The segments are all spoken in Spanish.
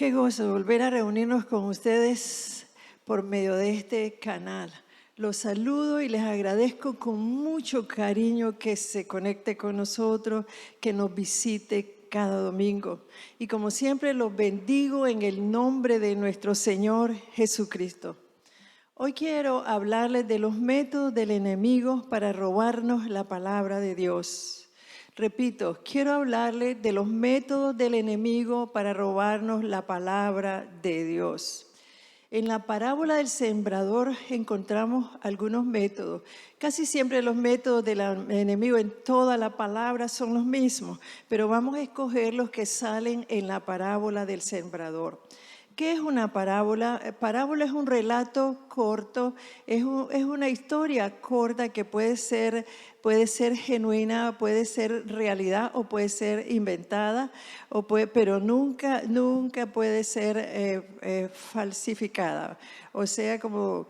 Qué gozo volver a reunirnos con ustedes por medio de este canal. Los saludo y les agradezco con mucho cariño que se conecte con nosotros, que nos visite cada domingo. Y como siempre los bendigo en el nombre de nuestro Señor Jesucristo. Hoy quiero hablarles de los métodos del enemigo para robarnos la palabra de Dios. Repito, quiero hablarles de los métodos del enemigo para robarnos la palabra de Dios. En la parábola del sembrador encontramos algunos métodos. Casi siempre los métodos del enemigo en toda la palabra son los mismos, pero vamos a escoger los que salen en la parábola del sembrador. ¿Qué es una parábola? Parábola es un relato corto, es una historia corta que puede ser genuina, puede ser realidad o puede ser inventada, pero nunca puede ser falsificada. O sea, como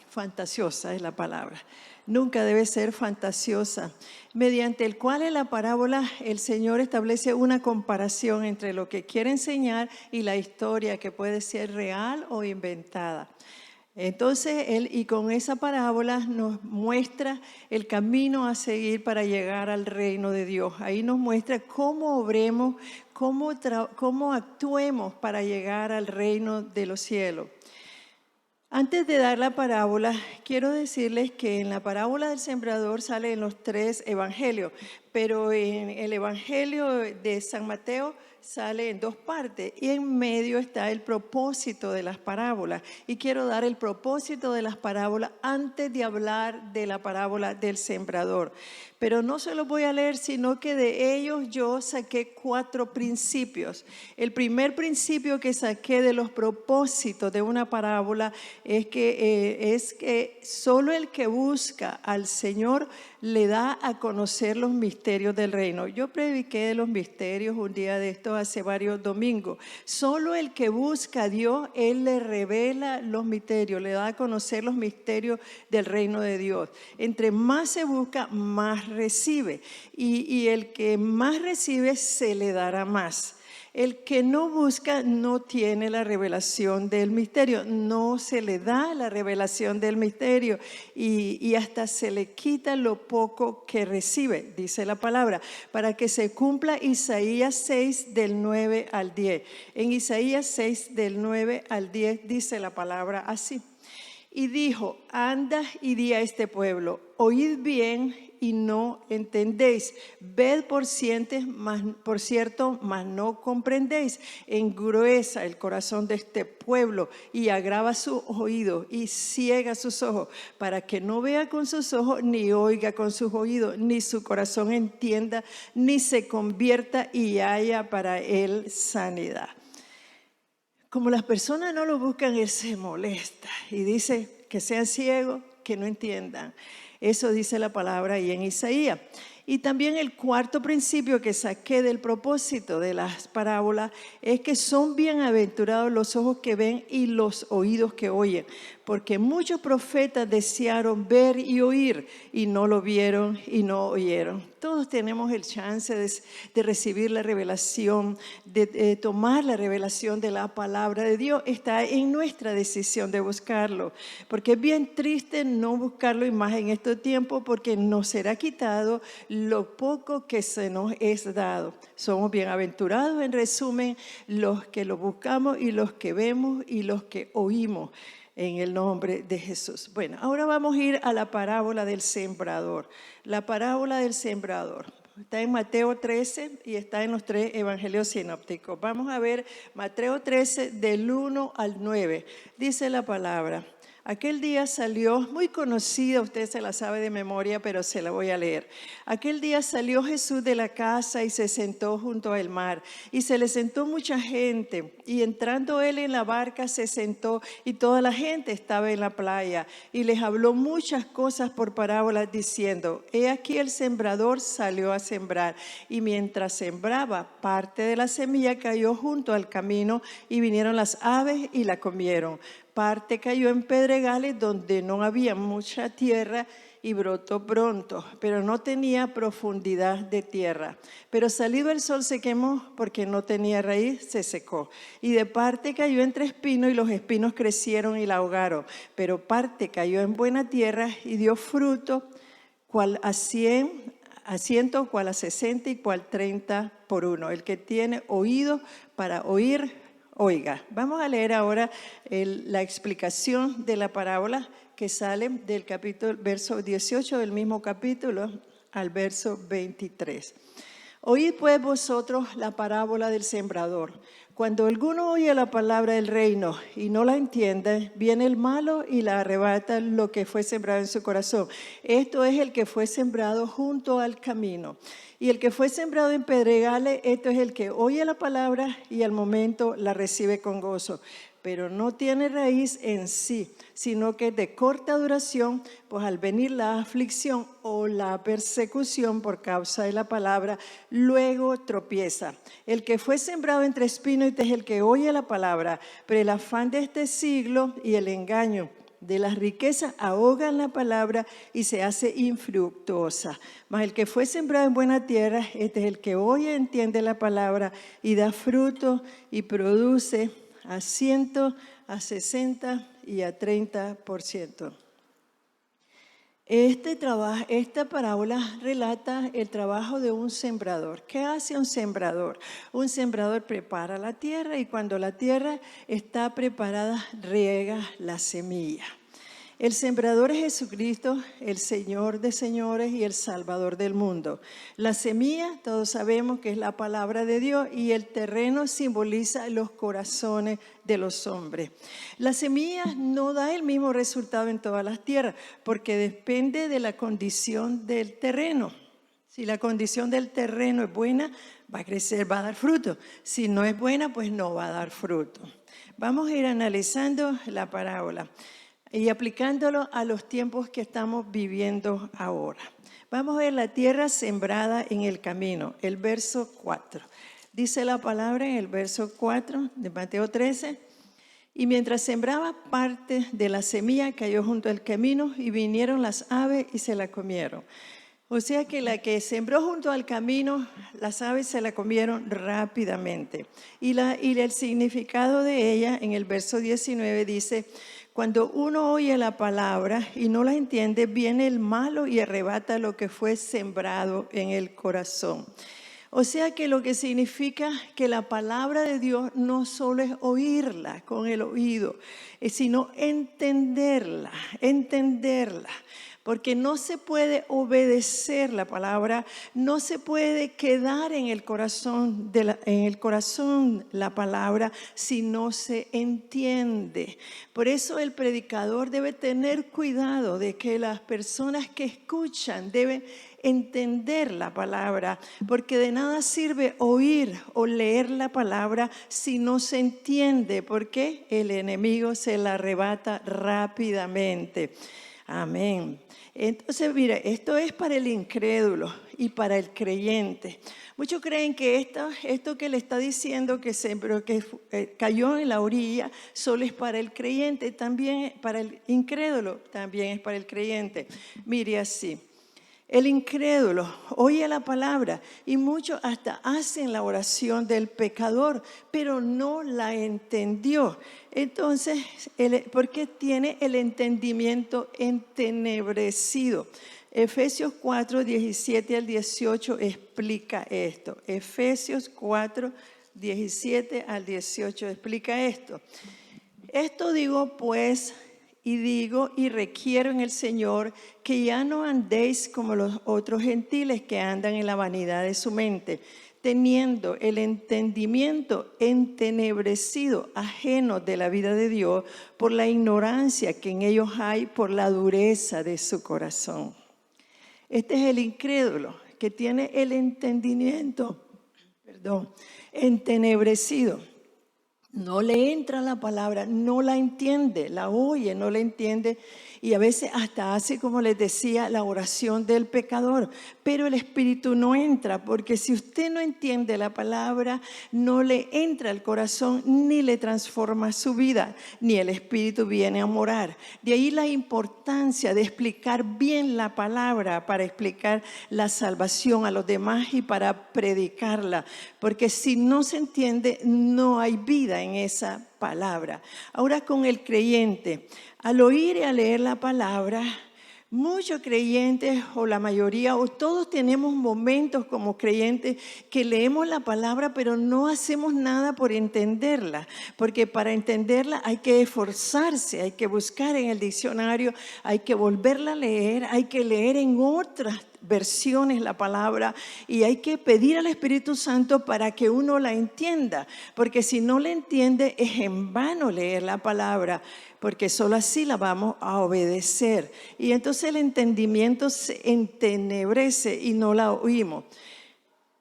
fantasiosa es la palabra. Nunca debe ser fantasiosa, mediante el cual en la parábola el Señor establece una comparación entre lo que quiere enseñar y la historia, que puede ser real o inventada. Entonces, y con esa parábola nos muestra el camino a seguir para llegar al reino de Dios. Ahí nos muestra cómo obremos, cómo actuemos para llegar al reino de los cielos. Antes de dar la parábola, quiero decirles que en la parábola del sembrador salen los 3 evangelios, pero en el evangelio de San Mateo sale en 2 partes y en medio está el propósito de las parábolas. Y quiero dar el propósito de las parábolas antes de hablar de la parábola del sembrador. Pero no se los voy a leer, sino que de ellos yo saqué 4 principios. El primer principio que saqué de los propósitos de una parábola es que solo el que busca al Señor le da a conocer los misterios del reino. Yo prediqué de los misterios un día de estos hace varios domingos. Solo el que busca a Dios, Él le revela los misterios, le da a conocer los misterios del reino de Dios. Entre más se busca, más recibe. Y el que más recibe, se le dará más. El que no busca no tiene la revelación del misterio, no se le da la revelación del misterio y hasta se le quita lo poco que recibe, dice la palabra, para que se cumpla Isaías 6 del 9 al 10. En Isaías 6 del 9 al 10 dice la palabra así. Y dijo, anda y di a este pueblo, oíd bien y no entendéis, ved por cierto, mas no comprendéis. Engruesa el corazón de este pueblo y agrava sus oídos y ciega sus ojos, para que no vea con sus ojos, ni oiga con sus oídos, ni su corazón entienda, ni se convierta y haya para él sanidad. Como las personas no lo buscan, Él se molesta y dice que sean ciegos, que no entiendan. Eso dice la palabra ahí en Isaías. Y también el cuarto principio que saqué del propósito de las parábolas es que son bienaventurados los ojos que ven y los oídos que oyen, porque muchos profetas desearon ver y oír y no lo vieron y no oyeron. Todos tenemos el chance de recibir la revelación, de tomar la revelación de la palabra de Dios. Está en nuestra decisión de buscarlo, porque es bien triste no buscarlo, y más en este tiempo, porque nos será quitado lo poco que se nos es dado. Somos bienaventurados, en resumen, los que lo buscamos y los que vemos y los que oímos en el nombre de Jesús. Bueno, ahora vamos a ir a la parábola del sembrador. La parábola del sembrador está en Mateo 13 y está en los 3 evangelios sinópticos. Vamos a ver Mateo 13 del 1 al 9. Dice la palabra. Aquel día salió, muy conocida, usted se la sabe de memoria, pero se la voy a leer. Aquel día salió Jesús de la casa y se sentó junto al mar, y se le sentó mucha gente, y entrando él en la barca se sentó, y toda la gente estaba en la playa, y les habló muchas cosas por parábolas, diciendo, he aquí el sembrador salió a sembrar, y mientras sembraba, parte de la semilla cayó junto al camino, y vinieron las aves y la comieron. Parte cayó en pedregales donde no había mucha tierra, y brotó pronto, pero no tenía profundidad de tierra. Pero salido el sol se quemó porque no tenía raíz, se secó. Y de parte cayó entre espinos y los espinos crecieron y la ahogaron. Pero parte cayó en buena tierra y dio fruto, cual a 100, a 100, cual a 60 y cual 30 por uno. El que tiene oído para oír, oiga. Vamos a leer ahora la explicación de la parábola que sale del capítulo, verso 18 del mismo capítulo al verso 23. Oíd pues vosotros la parábola del sembrador. Cuando alguno oye la palabra del reino y no la entiende, viene el malo y la arrebata lo que fue sembrado en su corazón. Esto es el que fue sembrado junto al camino. Y el que fue sembrado en pedregales, esto es el que oye la palabra y al momento la recibe con gozo, pero no tiene raíz en sí, sino que es de corta duración, pues al venir la aflicción o la persecución por causa de la palabra, luego tropieza. El que fue sembrado entre espinos, este es el que oye la palabra, pero el afán de este siglo y el engaño de las riquezas ahogan la palabra y se hace infructuosa. Mas el que fue sembrado en buena tierra, este es el que oye, entiende la palabra y da fruto y produce a 100, a 60 y a 30%. Esta parábola relata el trabajo de un sembrador. ¿Qué hace un sembrador? Un sembrador prepara la tierra y cuando la tierra está preparada, riega la semilla. El sembrador es Jesucristo, el Señor de señores y el Salvador del mundo. La semilla, todos sabemos que es la palabra de Dios y el terreno simboliza los corazones de los hombres. La semilla no da el mismo resultado en todas las tierras porque depende de la condición del terreno. Si la condición del terreno es buena, va a crecer, va a dar fruto. Si no es buena, pues no va a dar fruto. Vamos a ir analizando la parábola y aplicándolo a los tiempos que estamos viviendo ahora. Vamos a ver la tierra sembrada en el camino, el verso 4. Dice la palabra en el verso 4 de Mateo 13, y mientras sembraba parte de la semilla cayó junto al camino y vinieron las aves y se la comieron. O sea que la que sembró junto al camino, las aves se la comieron rápidamente. Y el significado de ella en el verso 19 dice: cuando uno oye la palabra y no la entiende, viene el malo y arrebata lo que fue sembrado en el corazón. O sea que lo que significa que la palabra de Dios no solo es oírla con el oído, sino entenderla. Porque no se puede obedecer la palabra, no se puede quedar en el corazón la palabra si no se entiende. Por eso el predicador debe tener cuidado de que las personas que escuchan deben entender la palabra, porque de nada sirve oír o leer la palabra si no se entiende, porque el enemigo se la arrebata rápidamente. Amén. Entonces, mira, esto es para el incrédulo y para el creyente. Muchos creen que esto que le está diciendo que cayó en la orilla solo es para el creyente, también para el incrédulo, también es para el creyente. Mire así. El incrédulo oye la palabra y muchos hasta hacen la oración del pecador, pero no la entendió. Entonces, porque tiene el entendimiento entenebrecido. Efesios 4, 17 al 18 explica esto. Efesios 4, 17 al 18 explica esto. Esto digo pues, y requiero en el Señor que ya no andéis como los otros gentiles que andan en la vanidad de su mente, teniendo el entendimiento entenebrecido, ajeno de la vida de Dios, por la ignorancia que en ellos hay, por la dureza de su corazón. Este es el incrédulo que tiene el entendimiento, entenebrecido. No le entra la palabra, no la entiende, la oye, no la entiende y a veces hasta hace, como les decía, la oración del pecador, pero el Espíritu no entra, porque si usted no entiende la palabra, no le entra al corazón ni le transforma su vida, ni el Espíritu viene a morar. De ahí la importancia de explicar bien la palabra para explicar la salvación a los demás y para predicarla, porque si no se entiende, no hay vida en esa palabra. Ahora con el creyente, al oír y a leer la palabra, muchos creyentes o la mayoría o todos tenemos momentos como creyentes que leemos la palabra pero no hacemos nada por entenderla, porque para entenderla hay que esforzarse, hay que buscar en el diccionario, hay que volverla a leer, hay que leer en otras versiones la palabra y hay que pedir al Espíritu Santo para que uno la entienda, porque si no la entiende es en vano leer la palabra, porque solo así la vamos a obedecer. Y entonces el entendimiento se entenebrece y no la oímos.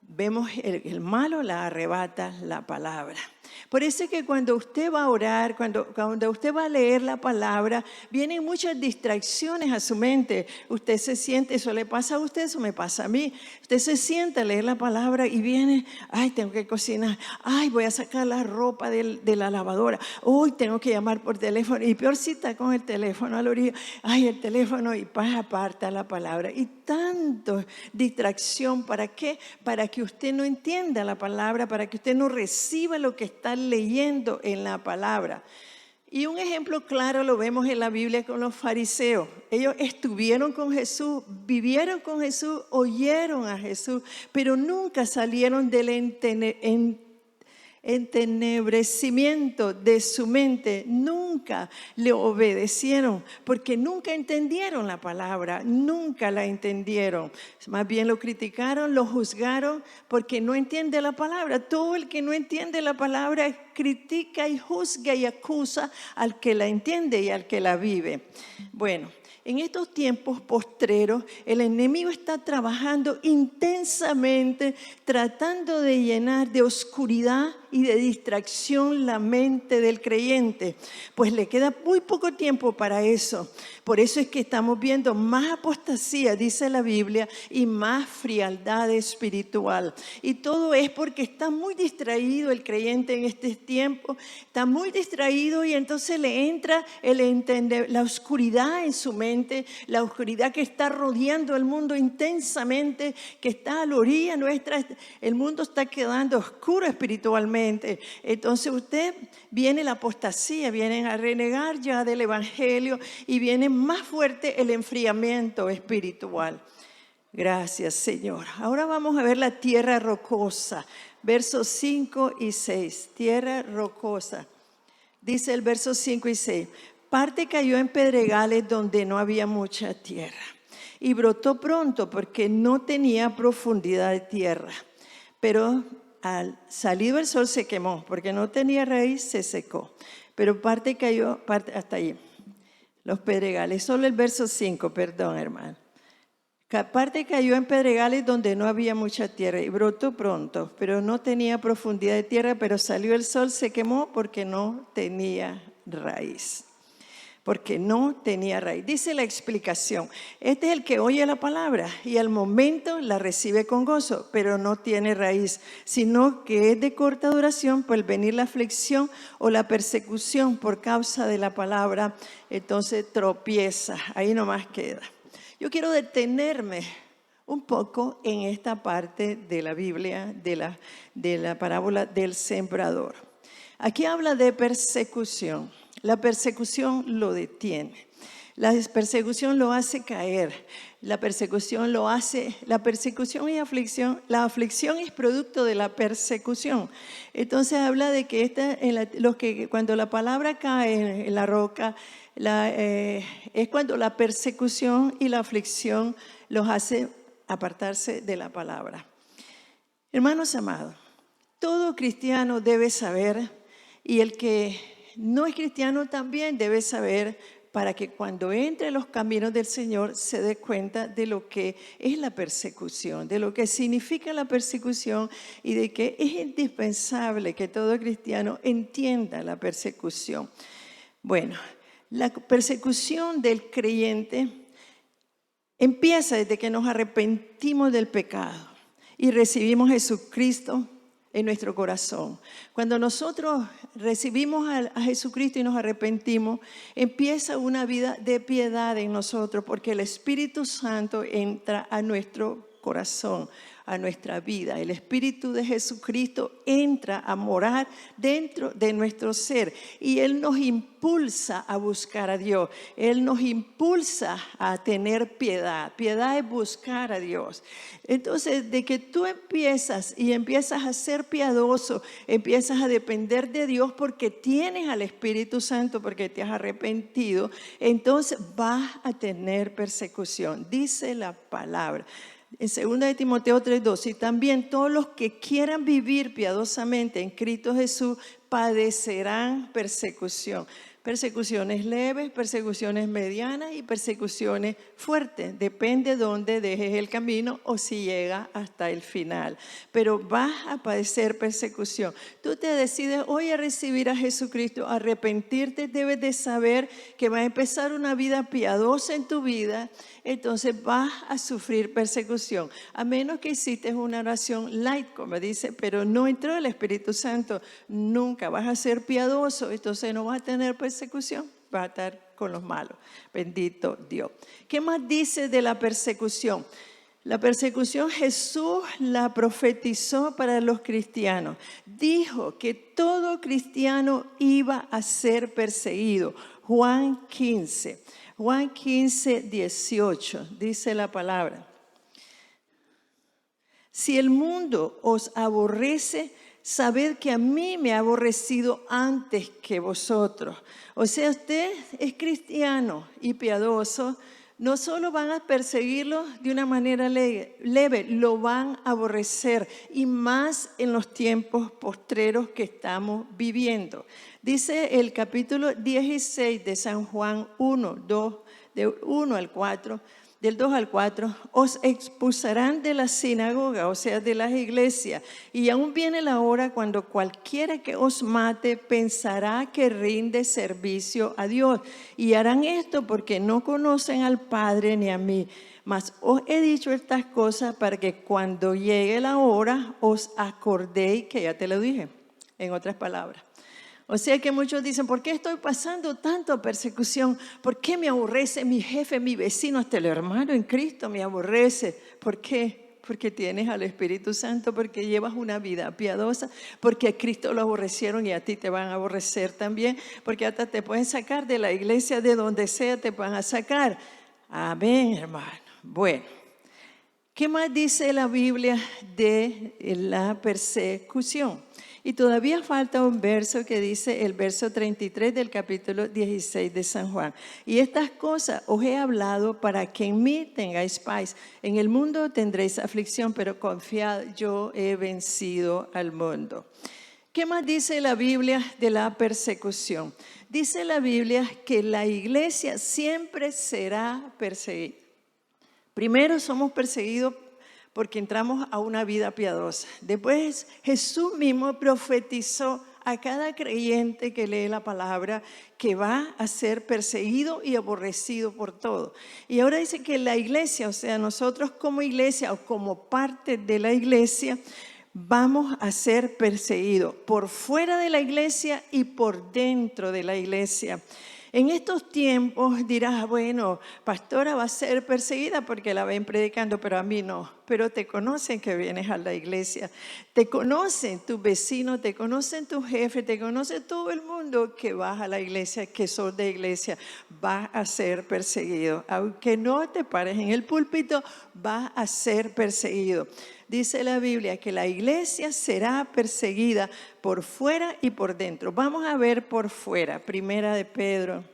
Vemos el malo la arrebata la palabra. Por eso es que cuando usted va a orar, cuando usted va a leer la palabra, vienen muchas distracciones a su mente. Usted se siente, eso le pasa a usted, eso me pasa a mí. Usted se sienta a leer la palabra y viene, ay, tengo que cocinar, ay, voy a sacar la ropa de la lavadora, hoy tengo que llamar por teléfono, y peor si está con el teléfono a la orilla, ay, el teléfono, y aparta la palabra. Y tanto distracción, ¿para qué? Para que usted no entienda la palabra, para que usted no reciba lo que está leyendo en la palabra. Y un ejemplo claro lo vemos en la Biblia con los fariseos. Ellos estuvieron con Jesús, vivieron con Jesús, oyeron a Jesús, pero nunca salieron del entenebrecimiento de su mente, nunca le obedecieron, porque nunca entendieron la palabra, nunca la entendieron. Más bien lo criticaron, lo juzgaron, porque no entiende la palabra. Todo el que no entiende la palabra critica y juzga y acusa al que la entiende y al que la vive. Bueno, en estos tiempos postreros, el enemigo está trabajando intensamente, tratando de llenar de oscuridad y de distracción la mente del creyente, pues le queda muy poco tiempo para eso. Por eso es que estamos viendo más apostasía, dice la Biblia, y más frialdad espiritual. Y todo es porque está muy distraído el creyente en este tiempo, está muy distraído y entonces le entra la oscuridad en su mente, la oscuridad que está rodeando el mundo intensamente, que está a la orilla nuestra. El mundo está quedando oscuro espiritualmente. Entonces viene la apostasía, vienen a renegar ya del evangelio y viene más fuerte el enfriamiento espiritual. Gracias, Señor. Ahora vamos a ver la tierra rocosa, versos 5 y 6. Tierra rocosa. Dice el verso 5 y 6. Parte cayó en pedregales donde no había mucha tierra y brotó pronto porque no tenía profundidad de tierra. Pero al salido el sol se quemó, porque no tenía raíz, se secó. Pero parte cayó, hasta ahí, los pedregales. Solo el verso 5, perdón, hermano. Parte cayó en pedregales donde no había mucha tierra y brotó pronto, pero no tenía profundidad de tierra, pero salió el sol, se quemó porque no tenía raíz. Porque no tenía raíz. Dice la explicación, este es el que oye la palabra y al momento la recibe con gozo, pero no tiene raíz, sino que es de corta duración, pues venir la aflicción o la persecución por causa de la palabra, entonces tropieza, ahí nomás queda. Yo quiero detenerme un poco en esta parte de la Biblia, de la parábola del sembrador. Aquí habla de persecución. La persecución lo detiene. La persecución lo hace caer. La persecución y aflicción. La aflicción es producto de la persecución. Entonces habla de que cuando la palabra cae en la roca, es cuando la persecución y la aflicción los hace apartarse de la palabra. Hermanos amados, todo cristiano debe saber, y el que no es cristiano también debe saber, para que cuando entre en los caminos del Señor se dé cuenta de lo que es la persecución, de lo que significa la persecución y de que es indispensable que todo cristiano entienda la persecución. Bueno, La persecución del creyente empieza desde que nos arrepentimos del pecado y recibimos a Jesucristo en nuestro corazón. Cuando nosotros recibimos a Jesucristo y nos arrepentimos, empieza una vida de piedad en nosotros, porque el Espíritu Santo entra a nuestro corazón, a nuestra vida. El Espíritu de Jesucristo entra a morar dentro de nuestro ser y Él nos impulsa a buscar a Dios. Él nos impulsa a tener piedad. Piedad es buscar a Dios. Entonces, de que tú empiezas a ser piadoso, empiezas a depender de Dios porque tienes al Espíritu Santo, porque te has arrepentido, entonces vas a tener persecución. Dice la palabra. En 2 de Timoteo 3:2, y también todos los que quieran vivir piadosamente en Cristo Jesús padecerán persecución. Persecuciones leves, persecuciones medianas y persecuciones fuertes. Depende de dónde dejes el camino o si llega hasta el final. Pero vas a padecer persecución. Tú te decides hoy a recibir a Jesucristo, a arrepentirte, debes de saber que va a empezar una vida piadosa en tu vida. Entonces vas a sufrir persecución, a menos que hiciste una oración light, como dice, pero no entró el Espíritu Santo, nunca vas a ser piadoso, entonces no vas a tener persecución, vas a estar con los malos. Bendito Dios. ¿Qué más dice de la persecución? La persecución Jesús la profetizó para los cristianos. Dijo que todo cristiano iba a ser perseguido. Juan 15:18, dice la palabra. Si el mundo os aborrece, sabed que a mí me ha aborrecido antes que vosotros. O sea, usted es cristiano y piadoso, no solo van a perseguirlo de una manera leve, lo van a aborrecer, y más en los tiempos postreros que estamos viviendo. Dice el capítulo 16 de San Juan 1:2, del 1 al 4, del 2 al 4, os expulsarán de la sinagoga, o sea, de las iglesias, y aún viene la hora cuando cualquiera que os mate pensará que rinde servicio a Dios, y harán esto porque no conocen al Padre ni a mí. Mas os he dicho estas cosas para que cuando llegue la hora os acordéis que ya te lo dije, en otras palabras. O sea que muchos dicen, ¿por qué estoy pasando tanta persecución? ¿Por qué me aborrece mi jefe, mi vecino, hasta el hermano en Cristo me aborrece? ¿Por qué? Porque tienes al Espíritu Santo, porque llevas una vida piadosa, porque a Cristo lo aborrecieron y a ti te van a aborrecer también, porque hasta te pueden sacar de la iglesia, de donde sea te van a sacar. Amén, hermano. Bueno, ¿qué más dice la Biblia de la persecución? Y todavía falta un verso que dice el verso 33 del capítulo 16 de San Juan. Y estas cosas os he hablado para que en mí tengáis paz. En el mundo tendréis aflicción, pero confiad, yo he vencido al mundo. ¿Qué más dice la Biblia de la persecución? Dice la Biblia que la iglesia siempre será perseguida. Primero somos perseguidos porque entramos a una vida piadosa. Después Jesús mismo profetizó a cada creyente que lee la palabra que va a ser perseguido y aborrecido por todo. Y ahora dice que la iglesia, o sea, nosotros como iglesia o como parte de la iglesia, vamos a ser perseguidos por fuera de la iglesia y por dentro de la iglesia. En estos tiempos dirás, bueno, pastora va a ser perseguida porque la ven predicando, pero a mí no. Pero te conocen que vienes a la iglesia, te conocen tus vecinos, te conocen tu jefe, te conoce todo el mundo que vas a la iglesia, que sos de iglesia, vas a ser perseguido. Aunque no te pares en el púlpito, vas a ser perseguido. Dice la Biblia que la iglesia será perseguida por fuera y por dentro. Vamos a ver por fuera. Primera de Pedro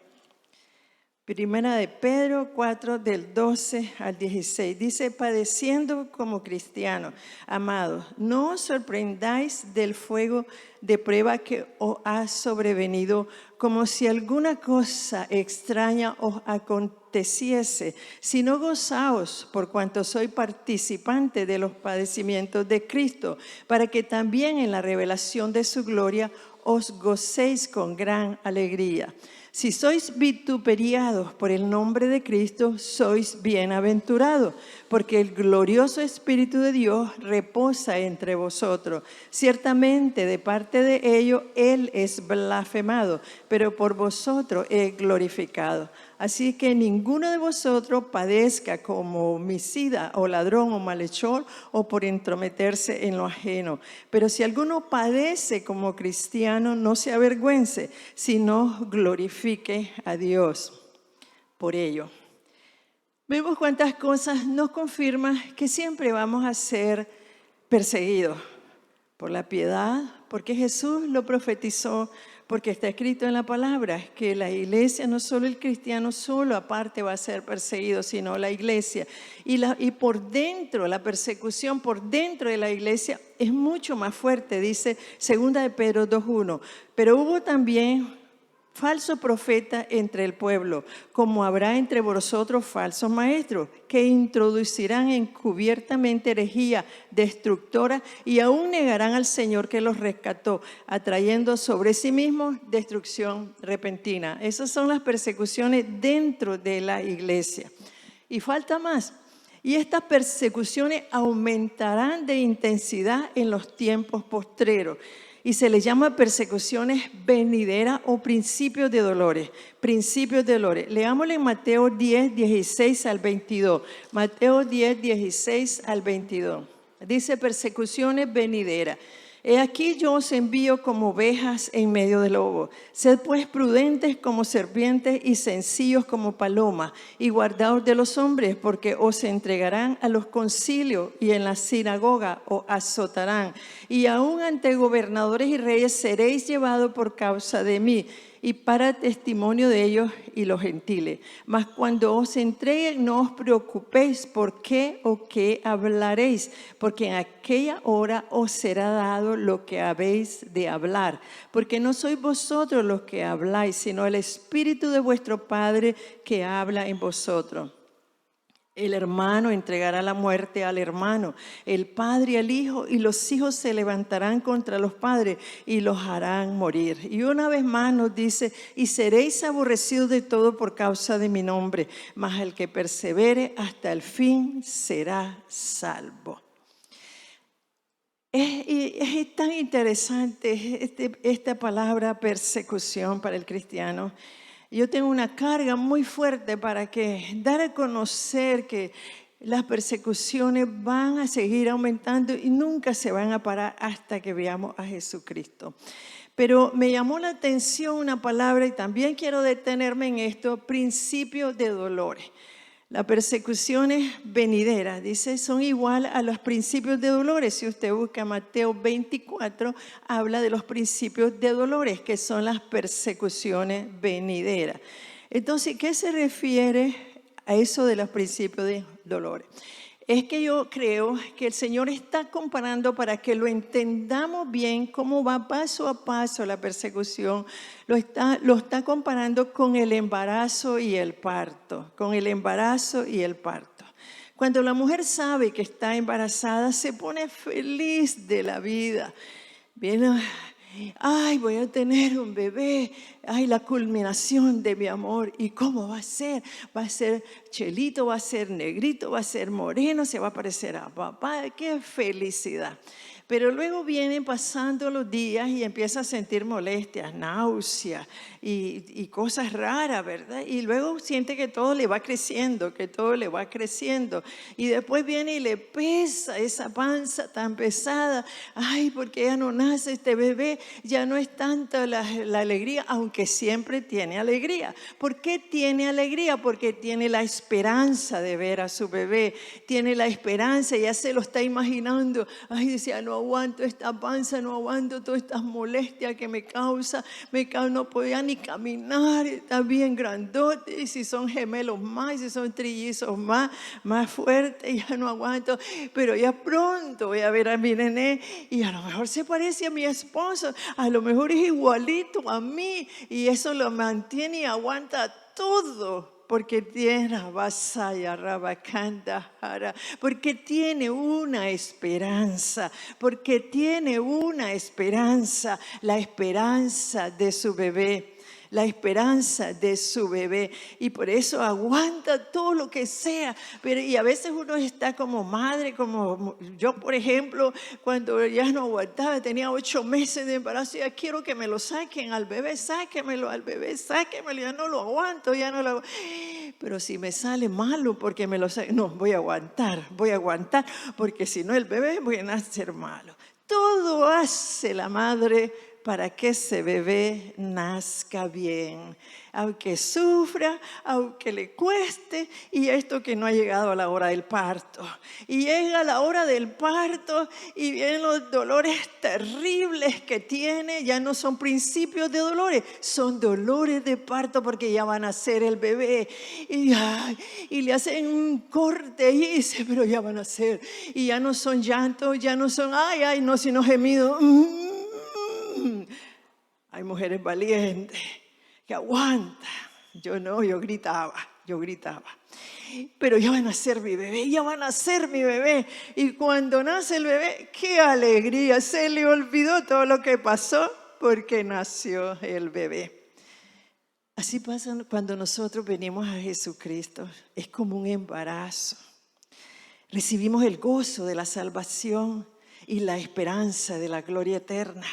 4, del 12 al 16. Dice, padeciendo como cristianos, amados, no os sorprendáis del fuego de prueba que os ha sobrevenido, como si alguna cosa extraña os aconteciese, sino gozaos por cuanto soy participante de los padecimientos de Cristo, para que también en la revelación de su gloria os gocéis con gran alegría. Si sois vituperiados por el nombre de Cristo, sois bienaventurados, porque el glorioso Espíritu de Dios reposa entre vosotros. Ciertamente de parte de ellos Él es blasfemado, pero por vosotros es glorificado. Así que ninguno de vosotros padezca como homicida o ladrón o malhechor o por entrometerse en lo ajeno. Pero si alguno padece como cristiano, no se avergüence, sino glorifique a Dios por ello. Vemos cuántas cosas nos confirman que siempre vamos a ser perseguidos por la piedad, porque Jesús lo profetizó, porque está escrito en la palabra que la iglesia, no solo el cristiano solo aparte va a ser perseguido, sino la iglesia. Y por dentro, la persecución por dentro de la iglesia es mucho más fuerte, dice 2 de Pedro 2:1. Pero hubo también falso profeta entre el pueblo, como habrá entre vosotros falsos maestros, que introducirán encubiertamente herejía destructora y aún negarán al Señor que los rescató, atrayendo sobre sí mismos destrucción repentina. Esas son las persecuciones dentro de la iglesia. Y falta más. Y estas persecuciones aumentarán de intensidad en los tiempos postreros. Y se les llama persecuciones venideras o principios de dolores. Principios de dolores. Leámosle en Mateo 10, 16 al 22. Mateo 10, 16 al 22. Dice persecuciones venideras. He aquí yo os envío como ovejas en medio de lobos. Sed pues prudentes como serpientes y sencillos como palomas, y guardaos de los hombres, porque os entregarán a los concilios y en la sinagoga os azotarán. Y aún ante gobernadores y reyes seréis llevados por causa de mí, y para testimonio de ellos y los gentiles. Mas cuando os entreguen, no os preocupéis por qué o qué hablaréis, porque en aquella hora os será dado lo que habéis de hablar. Porque no sois vosotros los que habláis, sino el Espíritu de vuestro Padre que habla en vosotros. El hermano entregará la muerte al hermano, el padre al hijo, y los hijos se levantarán contra los padres y los harán morir. Y una vez más nos dice, y seréis aborrecidos de todo por causa de mi nombre, mas el que persevere hasta el fin será salvo. Es tan interesante esta palabra persecución para el cristiano. Yo tengo una carga muy fuerte para dar a conocer que las persecuciones van a seguir aumentando y nunca se van a parar hasta que veamos a Jesucristo. Pero me llamó la atención una palabra y también quiero detenerme en esto, principio de dolores. Las persecuciones venideras, dice, son igual a los principios de dolores. Si usted busca Mateo 24, habla de los principios de dolores, que son las persecuciones venideras. Entonces, ¿qué se refiere a eso de los principios de dolores? Es que yo creo que el Señor está comparando para que lo entendamos bien cómo va paso a paso la persecución. Lo está comparando con el embarazo y el parto, con el embarazo y el parto. Cuando la mujer sabe que está embarazada, se pone feliz de la vida. Viene, ay, voy a tener un bebé, ay, la culminación de mi amor. ¿Y cómo va a ser? Va a ser chelito, va a ser negrito, va a ser moreno, se va a parecer a papá. ¡Qué felicidad! Pero luego vienen pasando los días y empieza a sentir molestias, náuseas y cosas raras, ¿verdad? Y luego siente que todo le va creciendo, que todo le va creciendo. Y después viene y le pesa esa panza tan pesada. Ay, porque ya no nace este bebé, ya no es tanta la alegría, aunque siempre tiene alegría. ¿Por qué tiene alegría? Porque tiene la esperanza de ver a su bebé, tiene la esperanza, ya se lo está imaginando. Ay, decía, no aguanto esta panza, no aguanto todas estas molestias que me causa, no podía ni caminar, está bien grandote, y si son gemelos más, y si son trillizos más fuertes, ya no aguanto, pero ya pronto voy a ver a mi nené, y a lo mejor se parece a mi esposo, a lo mejor es igualito a mí, y eso lo mantiene y aguanta todo. porque tiene Basaya Rabakanda Hara, porque tiene una esperanza, porque tiene una esperanza, la esperanza de su bebé. La esperanza de su bebé, y por eso aguanta todo lo que sea. Pero y a veces uno está como madre, como yo por ejemplo, cuando ya no aguantaba, tenía 8 meses de embarazo, ya quiero que me lo saquen al bebé, sáquemelo al bebé, sáquemelo, ya no lo aguanto, ya no lo aguanto. Pero si me sale malo porque me lo saquen, no, voy a aguantar, porque si no el bebé voy a nacer malo. Todo hace la madre para que ese bebé nazca bien, aunque sufra, aunque le cueste, y esto que no ha llegado a la hora del parto. Y llega la hora del parto y vienen los dolores terribles que tiene, ya no son principios de dolores, son dolores de parto porque ya van a nacer el bebé. Y le hacen un corte y dice, pero ya van a nacer. Y ya no son llantos, ya no son, ay, no, sino gemidos. Hay mujeres valientes que aguantan. Yo no, yo gritaba. Pero ya van a nacer mi bebé, ya van a nacer mi bebé. Y cuando nace el bebé, qué alegría. Se le olvidó todo lo que pasó porque nació el bebé. Así pasa cuando nosotros venimos a Jesucristo. Es como un embarazo. Recibimos el gozo de la salvación y la esperanza de la gloria eterna.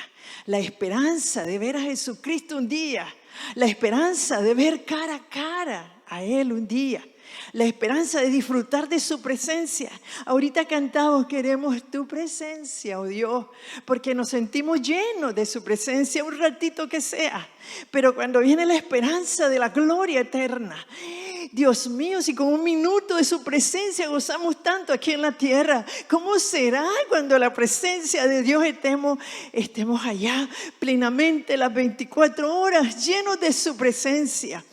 La esperanza de ver a Jesucristo un día. La esperanza de ver cara a cara a Él un día. La esperanza de disfrutar de su presencia. Ahorita cantamos, queremos tu presencia, oh Dios, porque nos sentimos llenos de su presencia un ratito que sea. Pero cuando viene la esperanza de la gloria eterna, Dios mío, si con un minuto de su presencia gozamos tanto aquí en la tierra, ¿cómo será cuando la presencia de Dios estemos allá plenamente las 24 horas llenos de su presencia?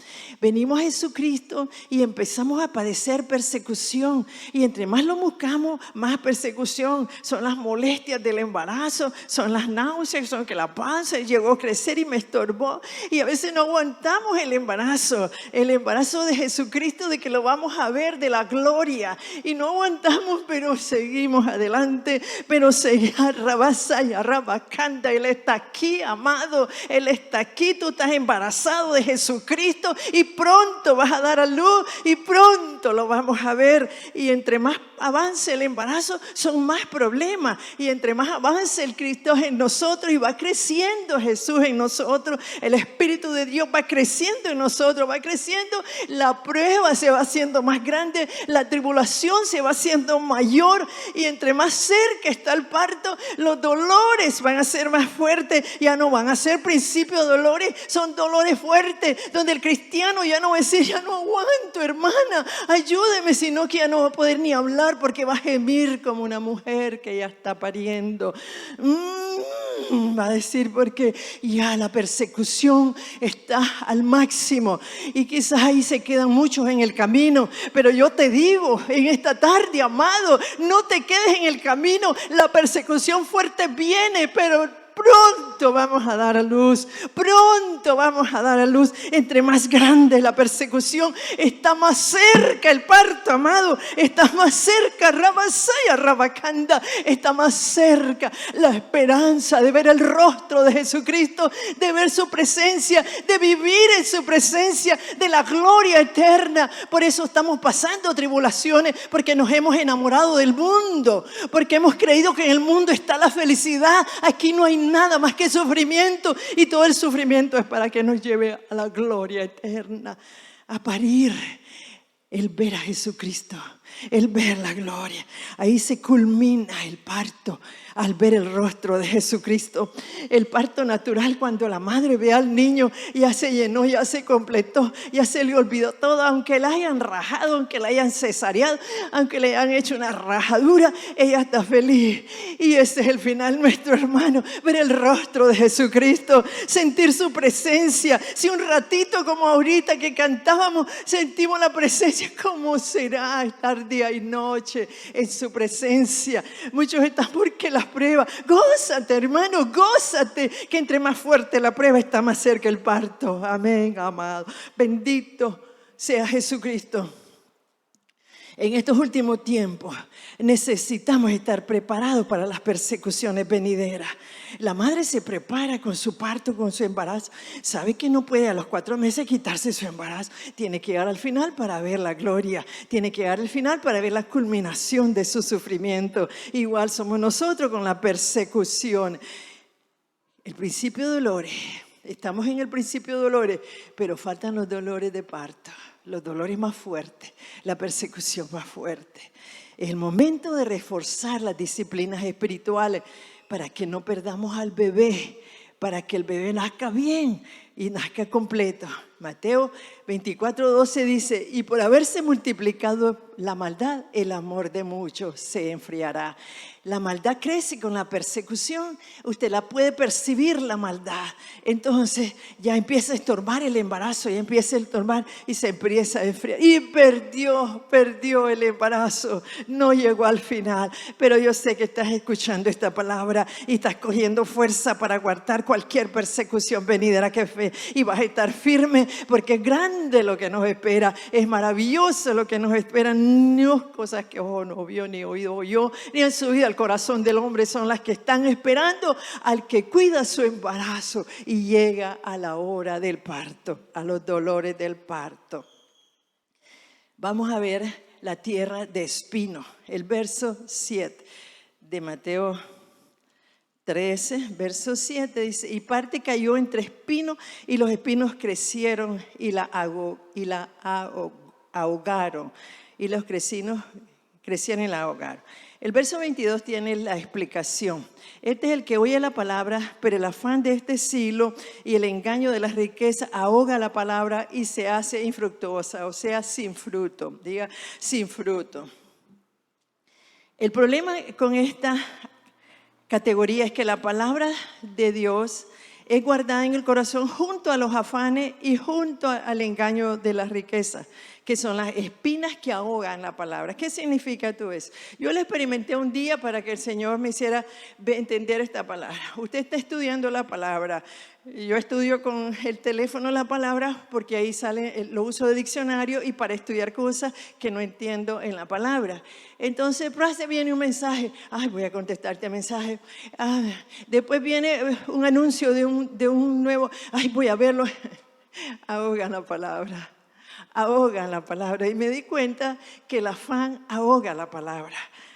Venimos a Jesucristo y empezamos a padecer persecución. Y entre más lo buscamos, más persecución. Son las molestias del embarazo, son las náuseas, son que la panza llegó a crecer y me estorbó. Y a veces no aguantamos el embarazo de Jesucristo, de que lo vamos a ver, de la gloria. Y no aguantamos, pero seguimos adelante. Pero seguimos, Rabacanda, Él está aquí, amado. Él está aquí, tú estás embarazado de Jesucristo y pronto vas a dar a luz y pronto lo vamos a ver. Y entre más avance el embarazo, son más problemas. Y entre más avance el Cristo en nosotros y va creciendo Jesús en nosotros, el Espíritu de Dios va creciendo en nosotros, va creciendo, la prueba se va haciendo más grande, la tribulación se va haciendo mayor. Y entre más cerca está el parto, los dolores van a ser más fuertes. Ya no van a ser principio de dolores, son dolores fuertes, donde el cristiano ya no va a decir, ya no aguanto, hermana, ayúdeme, sino que ya no va a poder ni hablar porque va a gemir como una mujer que ya está pariendo. Va a decir porque ya la persecución está al máximo y quizás ahí se quedan muchos en el camino. Pero yo te digo en esta tarde, amado, no te quedes en el camino. La persecución fuerte viene, pero pronto vamos a dar a luz, pronto vamos a dar a luz. Entre más grande la persecución, está más cerca el parto, amado, está más cerca Ramasaya, Rabacanda, está más cerca la esperanza de ver el rostro de Jesucristo, de ver su presencia, de vivir en su presencia, de la gloria eterna. Por eso estamos pasando tribulaciones, porque nos hemos enamorado del mundo, porque hemos creído que en el mundo está la felicidad. Aquí no hay nada más que sufrimiento, y todo el sufrimiento es para que nos lleve a la gloria eterna, a parir, el ver a Jesucristo, el ver la gloria. Ahí se culmina el parto, al ver el rostro de Jesucristo. El parto natural, cuando la madre ve al niño, ya se llenó, ya se completó, ya se le olvidó todo. Aunque la hayan rajado, aunque la hayan cesareado, aunque le hayan hecho una rajadura, ella está feliz. Y ese es el final, nuestro hermano, ver el rostro de Jesucristo, sentir su presencia. Si un ratito como ahorita que cantábamos sentimos la presencia, ¿cómo será estar día y noche en su presencia? Muchos están porque las pruebas. Gózate, hermano, gózate, que entre más fuerte la prueba está más cerca el parto. Amén, amado. Bendito sea Jesucristo. En estos últimos tiempos necesitamos estar preparados para las persecuciones venideras. La madre se prepara con su parto, con su embarazo. Sabe que no puede a los 4 meses quitarse su embarazo. Tiene que llegar al final para ver la gloria. Tiene que llegar al final para ver la culminación de su sufrimiento. Igual somos nosotros con la persecución. El principio de dolores. Estamos en el principio de dolores, pero faltan los dolores de parto. Los dolores más fuertes, la persecución más fuerte. Es el momento de reforzar las disciplinas espirituales para que no perdamos al bebé, para que el bebé nazca bien y nazca completo. Mateo 24:12 dice, y por haberse multiplicado la maldad, el amor de muchos se enfriará. La maldad crece con la persecución. Usted la puede percibir, la maldad. Entonces ya empieza a estorbar el embarazo, ya empieza a estorbar y se empieza a enfriar. Y perdió el embarazo. No llegó al final. Pero yo sé que estás escuchando esta palabra y estás cogiendo fuerza para aguantar cualquier persecución venidera que fe. Y vas a estar firme porque es grande lo que nos espera. Es maravilloso lo que nos espera. No cosas que ojo no vio, ni oído oyó, ni en su vida el corazón del hombre son las que están esperando al que cuida su embarazo y llega a la hora del parto, a los dolores del parto. Vamos a ver la tierra de espino, el verso 7 de Mateo 13, verso 7 dice, y parte cayó entre espinos y los espinos crecieron y la ahogaron. Y los crecinos crecieron y la ahogaron. El verso 22 tiene la explicación. Este es el que oye la palabra, pero el afán de este siglo y el engaño de las riquezas ahoga la palabra y se hace infructuosa, o sea, sin fruto. Diga, sin fruto. El problema con esta categoría es que la palabra de Dios es guardada en el corazón junto a los afanes y junto al engaño de las riquezas, que son las espinas que ahogan la palabra. ¿Qué significa todo eso? Yo lo experimenté un día para que el Señor me hiciera entender esta palabra. Usted está estudiando la palabra. Yo estudio con el teléfono la palabra porque ahí sale, lo uso de diccionario y para estudiar cosas que no entiendo en la palabra. Entonces, viene un mensaje. Ay, voy a contestarte el mensaje. Después viene un anuncio de un nuevo. Ay, voy a verlo. Ahogan la palabra. Ahogan la palabra. Y me di cuenta que el afán ahoga la palabra.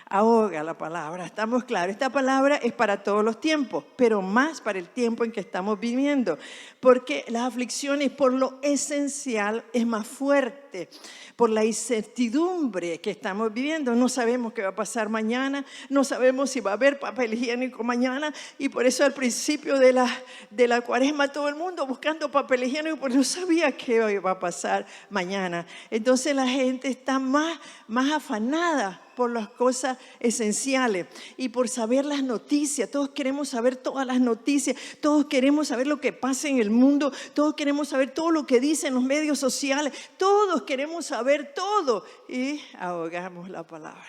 Ahoga la palabra. Estamos claros, esta palabra es para todos los tiempos, pero más para el tiempo en que estamos viviendo, porque las aflicciones por lo esencial es más fuerte, por la incertidumbre que estamos viviendo. No sabemos qué va a pasar mañana, no sabemos si va a haber papel higiénico mañana, y por eso al principio de la cuaresma todo el mundo buscando papel higiénico porque no sabía qué iba a pasar mañana. Entonces la gente está más afanada por las cosas esenciales y por saber las noticias. Todos queremos saber todas las noticias, todos queremos saber lo que pasa en el mundo, todos queremos saber todo lo que dicen los medios sociales, todos queremos saber todo y ahogamos la palabra.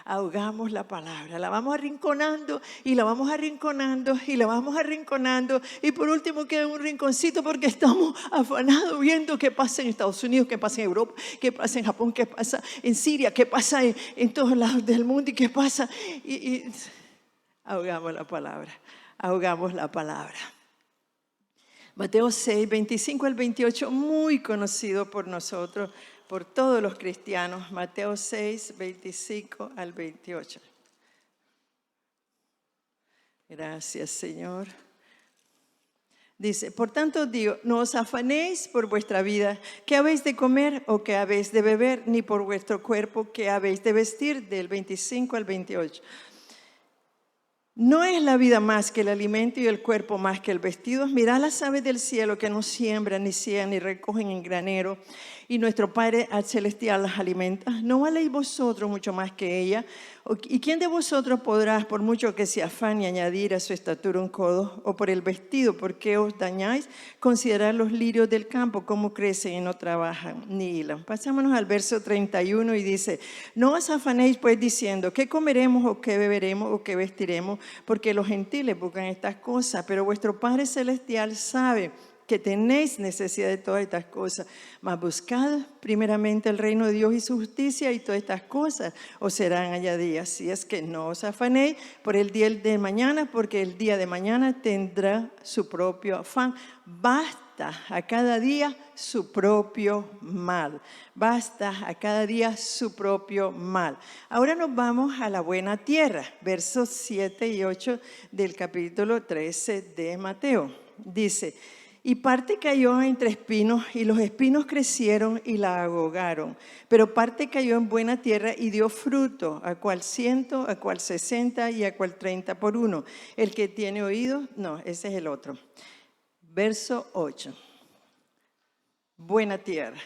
Ahogamos la palabra, la vamos arrinconando y la vamos arrinconando y la vamos arrinconando y por último queda un rinconcito porque estamos afanados viendo qué pasa en Estados Unidos, qué pasa en Europa, qué pasa en Japón, qué pasa en Siria, qué pasa en todos lados del mundo y qué pasa y ahogamos la palabra, ahogamos la palabra. Mateo 6, 25 al 28, muy conocido por nosotros, por todos los cristianos. Mateo 6, 25 al 28. Gracias, Señor. Dice, por tanto digo, no os afanéis por vuestra vida, qué habéis de comer o qué habéis de beber, ni por vuestro cuerpo, qué habéis de vestir, del 25 al 28. ¿No es la vida más que el alimento y el cuerpo más que el vestido? Mirad las aves del cielo que no siembran, ni ciegan, ni recogen en granero, y nuestro Padre celestial las alimenta. ¿No valéis vosotros mucho más que ella? ¿Y quién de vosotros podrá, por mucho que se afane, añadir a su estatura un codo? ¿O por el vestido, por qué os dañáis? Considerad los lirios del campo, cómo crecen y no trabajan ni hilan. Pasámonos al verso 31 y dice, no os afanéis pues diciendo, ¿qué comeremos o qué beberemos o qué vestiremos? Porque los gentiles buscan estas cosas, pero vuestro Padre celestial sabe que tenéis necesidad de todas estas cosas. Mas buscad primeramente el reino de Dios y su justicia, y todas estas cosas os serán añadidas. Si es que no os afanéis por el día de mañana, porque el día de mañana tendrá su propio afán. Basta a cada día su propio mal. Basta a cada día su propio mal. Ahora nos vamos a la buena tierra, versos 7 y 8 del capítulo 13 de Mateo. Dice: y parte cayó entre espinos, y los espinos crecieron y la ahogaron. Pero parte cayó en buena tierra y dio fruto, a cual 100, a cual 60 y a cual 30 por uno. El que tiene oído, no, ese es el otro. Verso 8. Buena tierra,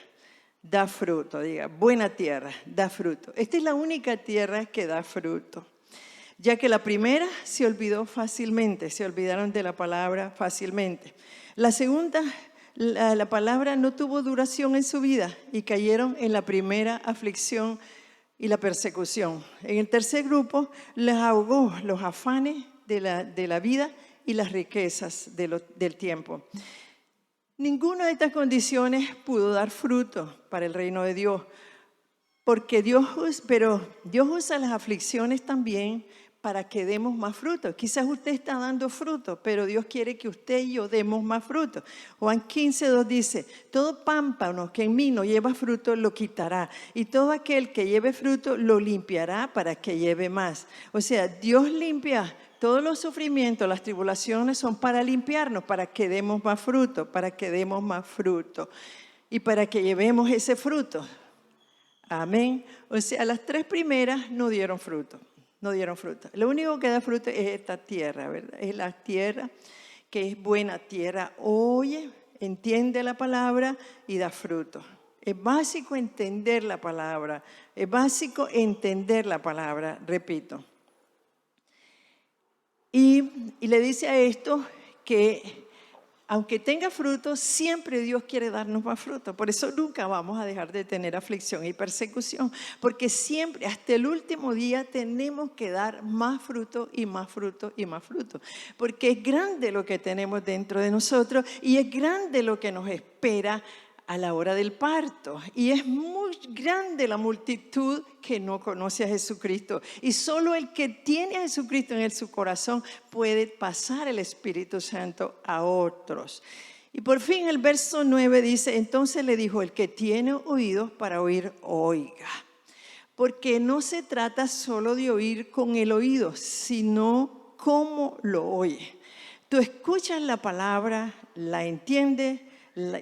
da fruto, diga, buena tierra, da fruto. Esta es la única tierra que da fruto. Ya que la primera se olvidó fácilmente, se olvidaron de la palabra fácilmente. La segunda, la palabra no tuvo duración en su vida y cayeron en la primera aflicción y la persecución. En el tercer grupo les ahogó los afanes de la vida y las riquezas del tiempo. Ninguna de estas condiciones pudo dar fruto para el reino de Dios, porque Dios usa las aflicciones también para que demos más fruto. Quizás usted está dando fruto, pero Dios quiere que usted y yo demos más fruto. Juan 15:2 dice: todo pámpano que en mí no lleva fruto lo quitará, y todo aquel que lleve fruto lo limpiará para que lleve más. O sea, Dios limpia. Todos los sufrimientos, las tribulaciones son para limpiarnos, para que demos más fruto, para que demos más fruto y para que llevemos ese fruto. Amén. O sea, las tres primeras no dieron fruto. No dieron fruto. Lo único que da fruto es esta tierra, ¿verdad? Es la tierra que es buena tierra. Oye, entiende la palabra y da fruto. Es básico entender la palabra. Es básico entender la palabra, repito. Y le dice a esto que aunque tenga fruto, siempre Dios quiere darnos más fruto. Por eso nunca vamos a dejar de tener aflicción y persecución, porque siempre, hasta el último día, tenemos que dar más fruto y más fruto y más fruto. Porque es grande lo que tenemos dentro de nosotros y es grande lo que nos espera a la hora del parto. Y es muy grande la multitud que no conoce a Jesucristo. Y solo el que tiene a Jesucristo en su corazón puede pasar el Espíritu Santo a otros. Y por fin el verso 9 dice: entonces le dijo, el que tiene oídos para oír, oiga. Porque no se trata solo de oír con el oído, sino cómo lo oye. Tú escuchas la palabra, la entiendes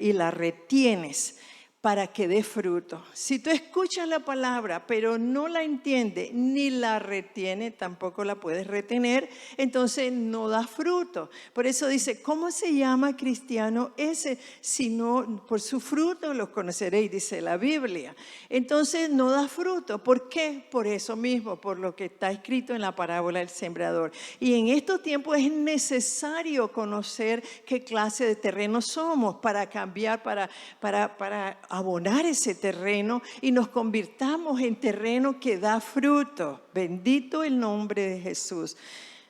y la retienes para que dé fruto. Si tú escuchas la palabra pero no la entiendes ni la retienes, tampoco la puedes retener, entonces no da fruto. Por eso dice: ¿cómo se llama cristiano ese? Si no, por su fruto los conoceréis, dice la Biblia. Entonces no da fruto. ¿Por qué? Por eso mismo, por lo que está escrito en la parábola del sembrador. Y en estos tiempos es necesario conocer qué clase de terreno somos para cambiar, para abonar ese terreno y nos convirtamos en terreno que da fruto. Bendito el nombre de Jesús.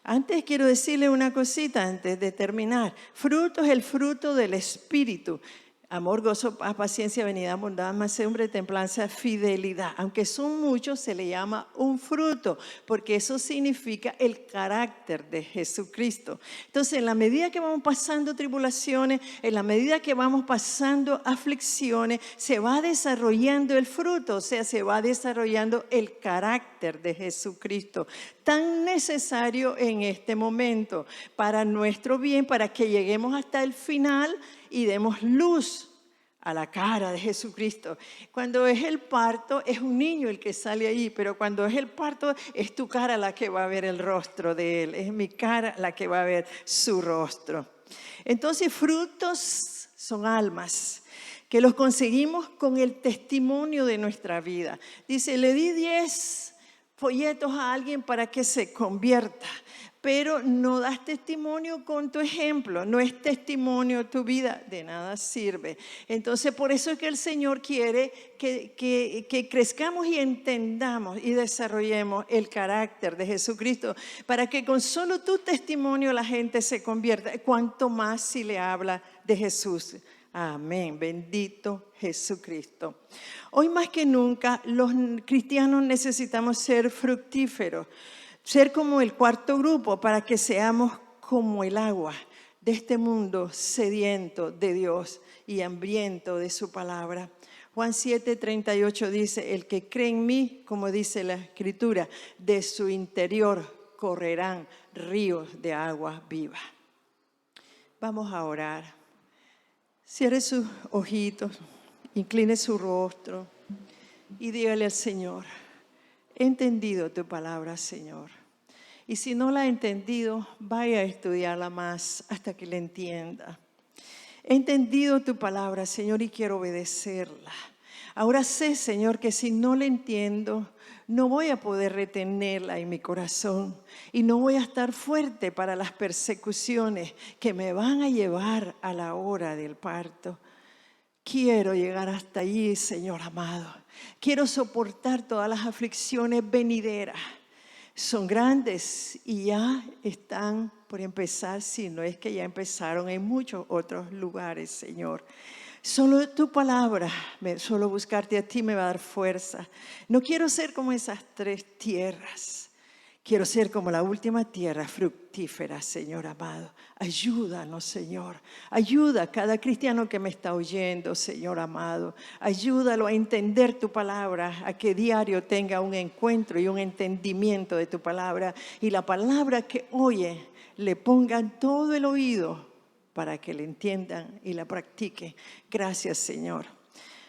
Antes quiero decirle una cosita antes de terminar. Fruto es el fruto del Espíritu. Amor, gozo, paz, paciencia, benignidad, bondad, mansedumbre, templanza, fidelidad. Aunque son muchos, se le llama un fruto, porque eso significa el carácter de Jesucristo. Entonces, en la medida que vamos pasando tribulaciones, en la medida que vamos pasando aflicciones, se va desarrollando el fruto, o sea, se va desarrollando el carácter de Jesucristo, tan necesario en este momento, para nuestro bien, para que lleguemos hasta el final y demos luz a la cara de Jesucristo. Cuando es el parto, es un niño el que sale ahí, pero cuando es el parto, es tu cara la que va a ver el rostro de Él, es mi cara la que va a ver su rostro. Entonces, frutos son almas que los conseguimos con el testimonio de nuestra vida. Dice: le di 10 folletos a alguien para que se convierta, pero no das testimonio con tu ejemplo, no es testimonio tu vida, de nada sirve. Entonces, por eso es que el Señor quiere que crezcamos y entendamos y desarrollemos el carácter de Jesucristo, para que con solo tu testimonio la gente se convierta, cuanto más si le habla de Jesús. Amén, bendito Jesucristo. Hoy más que nunca los cristianos necesitamos ser fructíferos, ser como el cuarto grupo, para que seamos como el agua de este mundo sediento de Dios y hambriento de su palabra. Juan 7:38 dice, el que cree en mí, como dice la Escritura, de su interior correrán ríos de agua viva. Vamos a orar. Cierre sus ojitos, incline su rostro y dígale al Señor, he entendido tu palabra, Señor. Y si no la ha entendido, vaya a estudiarla más hasta que la entienda. He entendido tu palabra, Señor, y quiero obedecerla. Ahora sé, Señor, que si no la entiendo, no voy a poder retenerla en mi corazón y no voy a estar fuerte para las persecuciones que me van a llevar a la hora del parto. Quiero llegar hasta allí, Señor amado. Quiero soportar todas las aflicciones venideras. Son grandes y ya están por empezar, si no es que ya empezaron en muchos otros lugares, Señor. Solo tu palabra, solo buscarte a ti me va a dar fuerza. No quiero ser como esas 3 tierras. Quiero ser como la última tierra fructífera, Señor amado. Ayúdanos, Señor. Ayuda a cada cristiano que me está oyendo, Señor amado. Ayúdalo a entender tu palabra, a que diario tenga un encuentro y un entendimiento de tu palabra. Y la palabra que oye, le pongan todo el oído para que la entiendan y la practiquen. Gracias, Señor.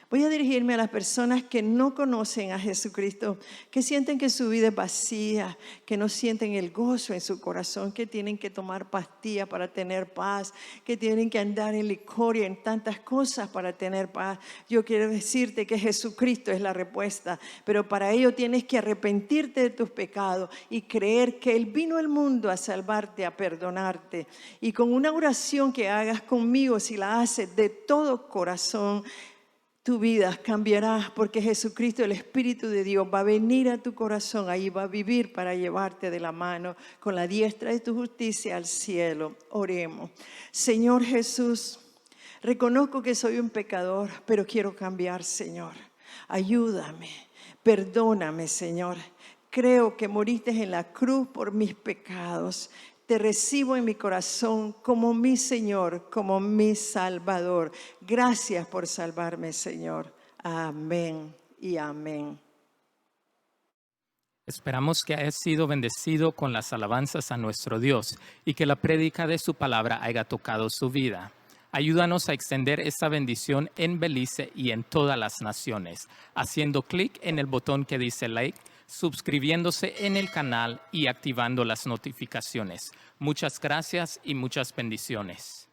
Voy a dirigirme a las personas que no conocen a Jesucristo, que sienten que su vida es vacía, que no sienten el gozo en su corazón, que tienen que tomar pastillas para tener paz, que tienen que andar en licor y en tantas cosas para tener paz. Yo quiero decirte que Jesucristo es la respuesta, pero para ello tienes que arrepentirte de tus pecados y creer que Él vino al mundo a salvarte, a perdonarte. Y con una oración que hagas conmigo, si la haces de todo corazón, tu vida cambiará, porque Jesucristo, el Espíritu de Dios, va a venir a tu corazón, ahí va a vivir para llevarte de la mano con la diestra de tu justicia al cielo. Oremos. Señor Jesús, reconozco que soy un pecador, pero quiero cambiar, Señor. Ayúdame, perdóname, Señor. Creo que moriste en la cruz por mis pecados. Te recibo en mi corazón como mi Señor, como mi Salvador. Gracias por salvarme, Señor. Amén y amén. Esperamos que hayas sido bendecido con las alabanzas a nuestro Dios y que la prédica de su palabra haya tocado su vida. Ayúdanos a extender esta bendición en Belice y en todas las naciones, haciendo clic en el botón que dice like, suscribiéndose en el canal y activando las notificaciones. Muchas gracias y muchas bendiciones.